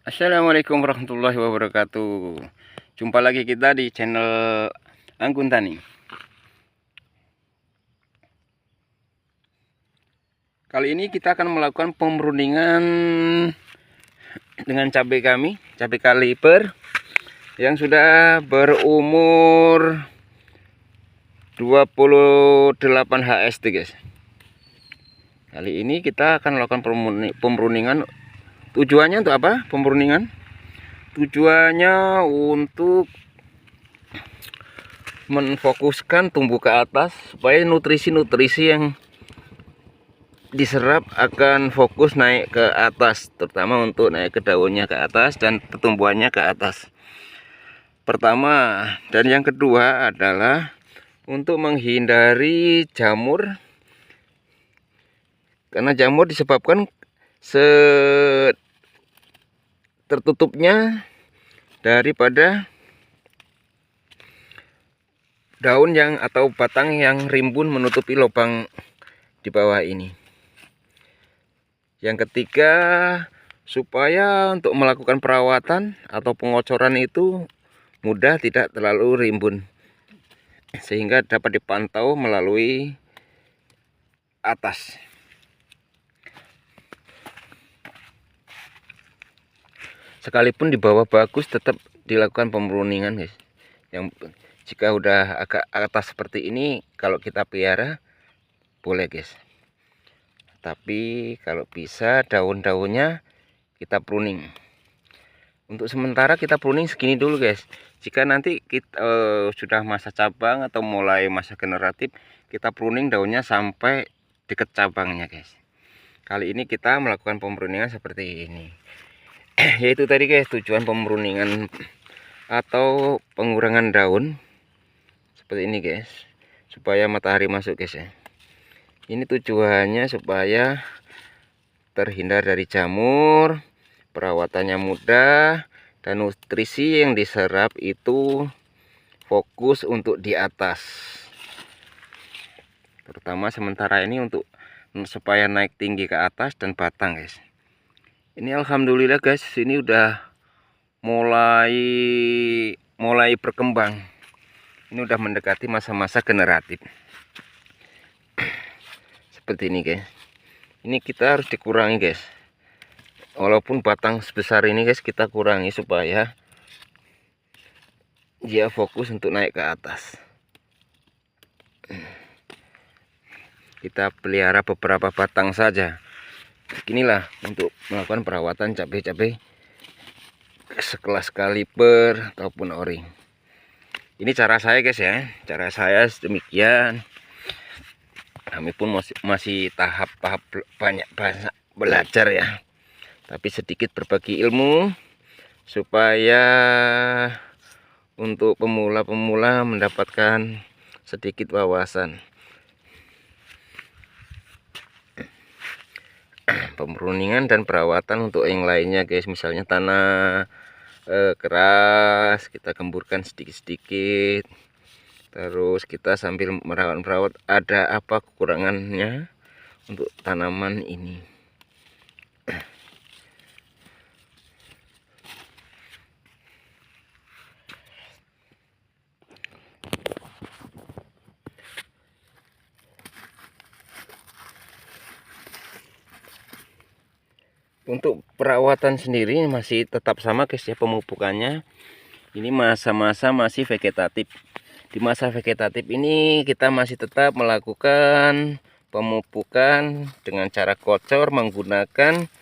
Assalamualaikum warahmatullahi wabarakatuh. Jumpa lagi kita di channel Anggun Tani. Kali ini kita akan melakukan pemrundingan dengan cabai kami, cabai kaliber yang sudah berumur 28 HST, guys. Kali ini kita akan melakukan pemrundingan. Tujuannya untuk apa? Pemrundingan tujuannya untuk menfokuskan tumbuh ke atas supaya nutrisi-nutrisi yang diserap akan fokus naik ke atas, terutama untuk naik ke daunnya ke atas dan pertumbuhannya ke atas. Pertama, dan yang kedua adalah untuk menghindari jamur, karena jamur disebabkan tertutupnya daripada daun yang atau batang yang rimbun menutupi lubang di bawah ini. Yang ketiga, supaya untuk melakukan perawatan atau pengocoran itu mudah, tidak terlalu rimbun, sehingga dapat dipantau melalui atas. Sekalipun di bawah bagus, tetap dilakukan pemrundingan, guys. Yang jika udah agak atas seperti ini, kalau kita pelihara boleh, guys. Tapi kalau bisa daun-daunnya kita pruning. Untuk sementara kita pruning segini dulu, guys. Jika nanti kita sudah masa cabang atau mulai masa generatif, kita pruning daunnya sampai dekat cabangnya, guys. Kali ini kita melakukan pemruningan seperti ini. Yaitu tadi, guys, tujuan pemruningan atau pengurangan daun seperti ini, guys, supaya matahari masuk, guys, ya. Ini tujuannya supaya terhindar dari jamur, perawatannya mudah, dan nutrisi yang diserap itu fokus untuk di atas. Terutama sementara ini untuk supaya naik tinggi ke atas dan batang, guys. Ini alhamdulillah, guys, ini udah mulai berkembang. Ini udah mendekati masa-masa generatif. Seperti ini, guys. Ini kita harus dikurangi, guys. Walaupun batang sebesar ini, guys, kita kurangi supaya dia fokus untuk naik ke atas. Kita pelihara beberapa batang saja. Inilah untuk melakukan perawatan cabai-cabai sekelas kaliber ataupun oring. Ini cara saya, guys, ya. Cara saya demikian. Kami pun masih tahap banyak belajar, ya. Tapi sedikit berbagi ilmu supaya untuk pemula-pemula mendapatkan sedikit wawasan. Pemruningan dan perawatan untuk yang lainnya, guys, misalnya tanah keras kita gemburkan sedikit-sedikit, terus kita sambil merawat ada apa kekurangannya untuk tanaman ini. Untuk perawatan sendiri masih tetap sama, guys, ya. Pemupukannya ini masa-masa masih vegetatif. Di masa vegetatif ini kita masih tetap melakukan pemupukan dengan cara kocor menggunakan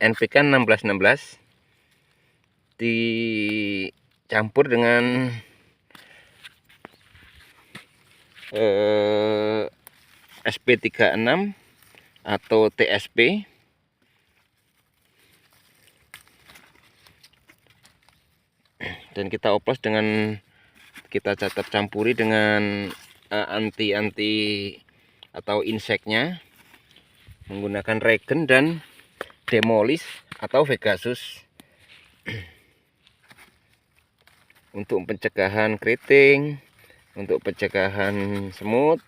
NPK 1616 dicampur dengan SP36 atau TSP, dan kita oplos dengan kita campuri dengan anti atau inseknya menggunakan regen dan demolis atau vegasus untuk pencegahan keriting, untuk pencegahan semut,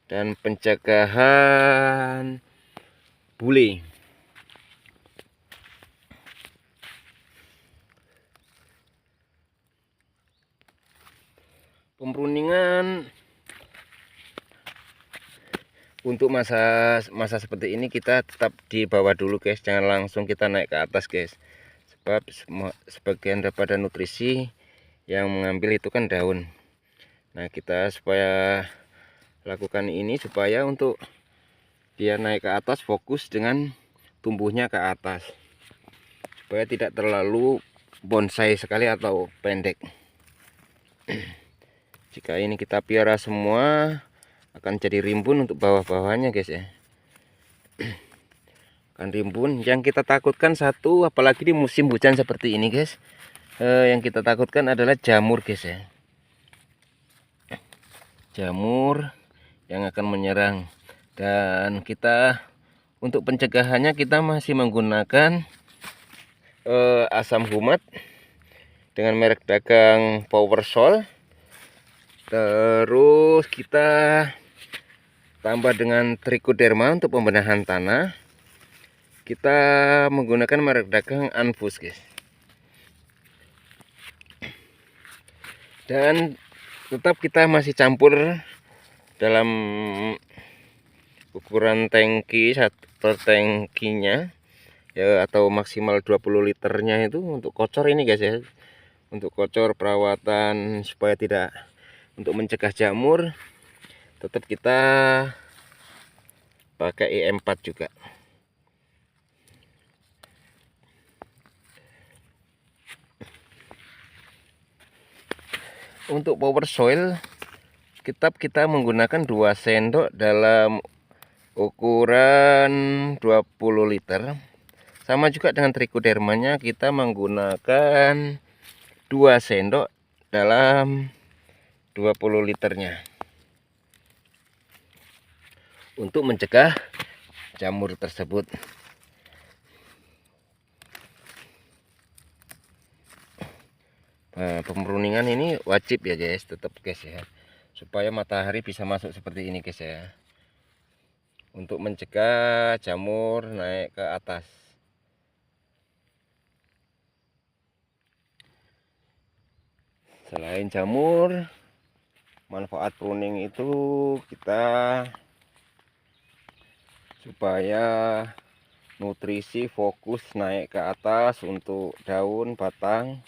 dan pencegahan bule. Untuk masa seperti ini kita tetap di bawah dulu guys, jangan langsung kita naik ke atas guys, sebab sebagian daripada nutrisi yang mengambil itu kan daun. Nah, kita supaya lakukan ini supaya untuk dia naik ke atas fokus dengan tumbuhnya ke atas, supaya tidak terlalu bonsai sekali atau pendek. Jika ini kita piara semua akan jadi rimbun untuk bawah-bawahnya guys ya, akan rimbun. Yang kita takutkan satu, apalagi di musim hujan seperti ini guys, yang kita takutkan adalah jamur guys ya, jamur yang akan menyerang. Dan kita untuk pencegahannya kita masih menggunakan asam humat dengan merek dagang PowerSol. Terus kita tambah dengan trichoderma untuk pembenahan tanah. Kita menggunakan merek dagang Anfus guys. Dan tetap kita masih campur dalam ukuran tangki per tangkinya ya, atau maksimal 20 liternya itu untuk kocor ini guys ya. Untuk kocor perawatan supaya tidak, untuk mencegah jamur, tetap kita pakai E4 juga. Untuk power soil kita menggunakan 2 sendok dalam ukuran 20 liter. Sama juga dengan trichodermanya, kita menggunakan 2 sendok dalam 20 liternya untuk mencegah jamur tersebut. Nah, pemruningan ini wajib ya guys, tetap guys ya, supaya matahari bisa masuk seperti ini guys ya, untuk mencegah jamur naik ke atas. Selain jamur, manfaat pruning itu kita supaya nutrisi fokus naik ke atas untuk daun batang,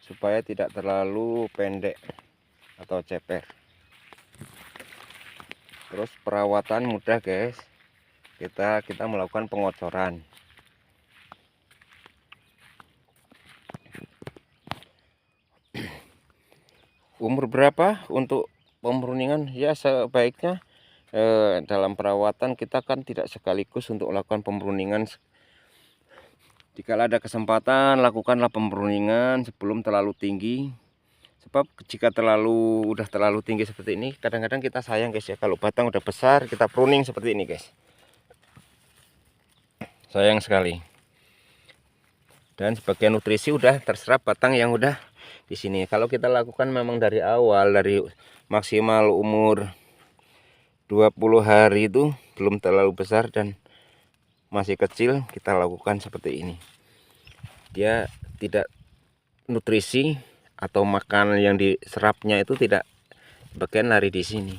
supaya tidak terlalu pendek atau ceper. Terus perawatan mudah guys, kita melakukan pengocoran. Umur berapa untuk pemruningan? Ya sebaiknya dalam perawatan kita kan tidak sekaligus untuk melakukan pemruningan. Jika ada kesempatan, lakukanlah pemruningan sebelum terlalu tinggi. Sebab jika udah terlalu tinggi seperti ini, kadang-kadang kita sayang guys ya, kalau batang udah besar kita pruning seperti ini guys, sayang sekali. Dan sebagian nutrisi udah terserap batang yang udah di sini. Kalau kita lakukan memang dari awal, dari maksimal umur 20 hari itu belum terlalu besar dan masih kecil, kita lakukan seperti ini. Dia tidak, nutrisi atau makan yang diserapnya itu tidak bagian lari di sini.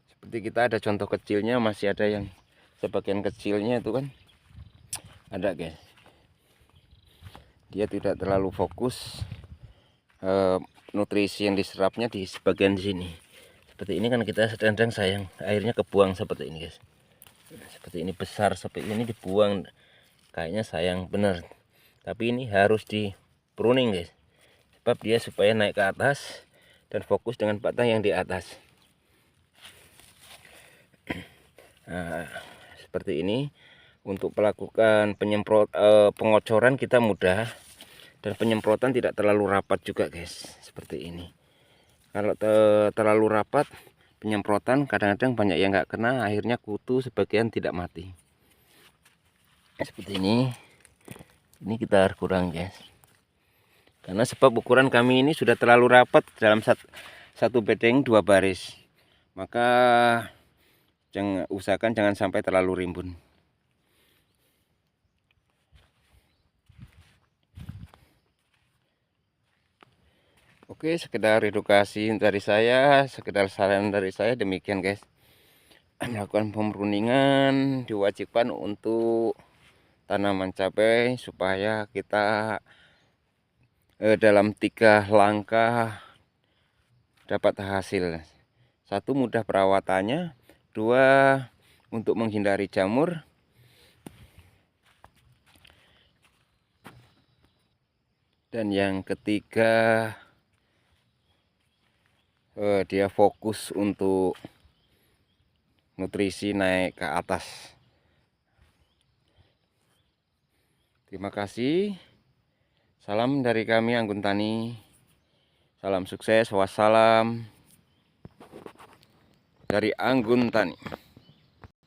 Seperti kita ada contoh kecilnya, masih ada yang sebagian kecilnya itu kan ada guys. Dia tidak terlalu fokus nutrisi yang diserapnya di sebagian sini. Seperti ini kan kita sedang sayang, airnya kebuang seperti ini guys. Seperti ini besar seperti ini dibuang, kayaknya sayang bener. Tapi ini harus di pruning guys, sebab dia supaya naik ke atas dan fokus dengan batang yang di atas. Nah, seperti ini. Untuk melakukan pengocoran kita mudah, dan penyemprotan tidak terlalu rapat juga guys, seperti ini. Kalau terlalu rapat penyemprotan, kadang-kadang banyak yang nggak kena, akhirnya kutu sebagian tidak mati. Seperti ini kita harus kurang guys, karena sebab ukuran kami ini sudah terlalu rapat, dalam satu bedeng 2 baris, maka usahakan jangan sampai terlalu rimbun. Oke, sekedar edukasi dari saya, sekedar saran dari saya, demikian guys. Melakukan pemruningan diwajibkan untuk tanaman cabai supaya kita dalam 3 langkah dapat hasil. 1, mudah perawatannya. 2, untuk menghindari jamur. Dan yang ketiga, dia fokus untuk nutrisi naik ke atas. Terima kasih. Salam dari kami Anggun Tani. Salam sukses. Wassalam dari Anggun Tani.